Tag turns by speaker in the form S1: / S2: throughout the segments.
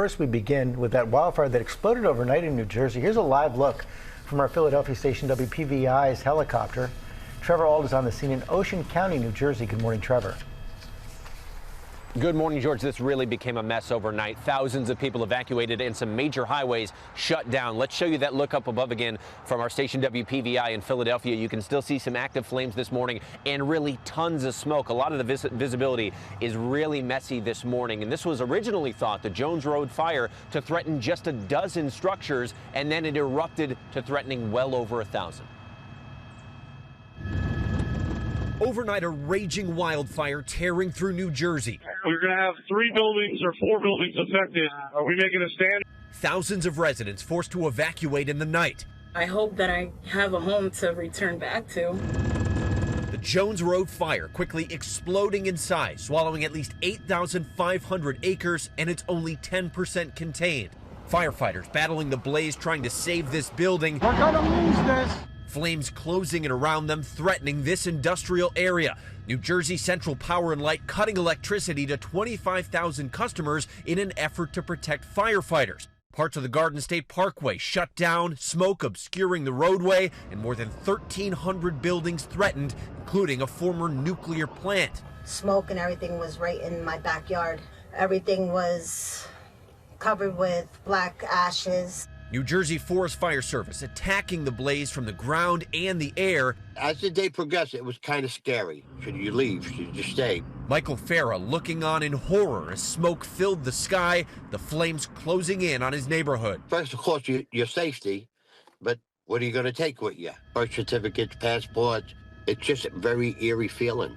S1: First, we begin with that wildfire that exploded overnight in New Jersey. Here's a live look from our Philadelphia station WPVI's helicopter. Trevor Auld is on the scene in Ocean County, New Jersey. Good morning, Trevor.
S2: Good morning, George. This really became a mess overnight. Thousands of people evacuated and some major highways shut down. Let's show you that look up above again from our station WPVI in Philadelphia. You can still see some active flames this morning and really tons of smoke. A lot of the visibility is really messy this morning. And this was originally thought the Jones Road fire to threaten just a dozen structures, and then it erupted to threatening well over 1,000. Overnight, a raging wildfire tearing through New Jersey.
S3: We're going to have 3 buildings or 4 buildings affected. Are we making a stand?
S2: Thousands of residents forced to evacuate in the night.
S4: I hope that I have a home to return back to.
S2: The Jones Road fire quickly exploding in size, swallowing at least 8,500 acres, and it's only 10% contained. Firefighters battling the blaze, trying to save this building.
S3: We're going to lose this.
S2: Flames closing in around them, threatening this industrial area. New Jersey Central Power and Light cutting electricity to 25,000 customers in an effort to protect firefighters. Parts of the Garden State Parkway shut down, smoke obscuring the roadway, and more than 1,300 buildings threatened, including a former nuclear plant.
S5: Smoke and everything was right in my backyard. Everything was covered with black ashes.
S2: New Jersey Forest Fire Service attacking the blaze from the ground and the air.
S6: As the day progressed, it was kind of scary. Should you leave? Should you stay?
S2: Michael Farah looking on in horror as smoke filled the sky, the flames closing in on his neighborhood.
S6: First, of course, your safety, but what are you going to take with you? Birth certificates, passports. It's just a very eerie feeling.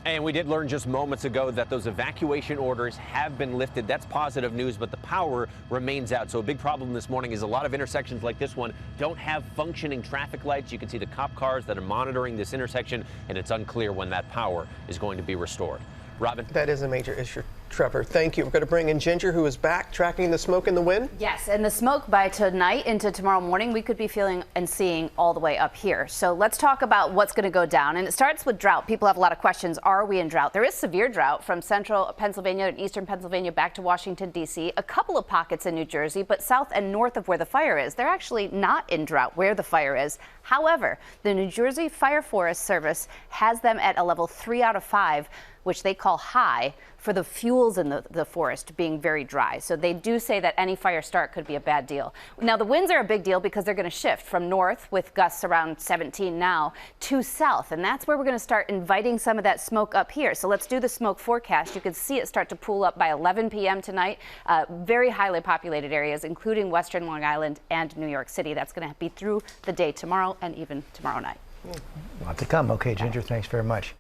S2: And we did learn just moments ago that those evacuation orders have been lifted. That's positive news, but the power remains out. So a big problem this morning is a lot of intersections like this one don't have functioning traffic lights. You can see the cop cars that are monitoring this intersection, and it's unclear when that power is going to be restored. Robin?
S7: That is a major issue, Trevor. Thank you. We're going to bring in Ginger, who is back tracking the smoke and the wind.
S8: Yes, and the smoke by tonight into tomorrow morning, we could be feeling and seeing all the way up here. So let's talk about what's going to go down. And it starts with drought. People have a lot of questions. Are we in drought? There is severe drought from central Pennsylvania and eastern Pennsylvania back to Washington, D.C. A couple of pockets in New Jersey, but south and north of where the fire is, they're actually not in drought where the fire is. However, the New Jersey Fire Forest Service has them at a level 3 out of 5, which they call high, for the fuels in the forest being very dry. So they do say that any fire start could be a bad deal. Now, the winds are a big deal because they're going to shift from north, with gusts around 17 now, to south. And that's where we're going to start inviting some of that smoke up here. So let's do the smoke forecast. You can see it start to pool up by 11 p.m. tonight. Very highly populated areas, including western Long Island and New York City. That's going to be through the day tomorrow and even tomorrow night.
S1: A lot to come. Okay, Ginger, thanks very much.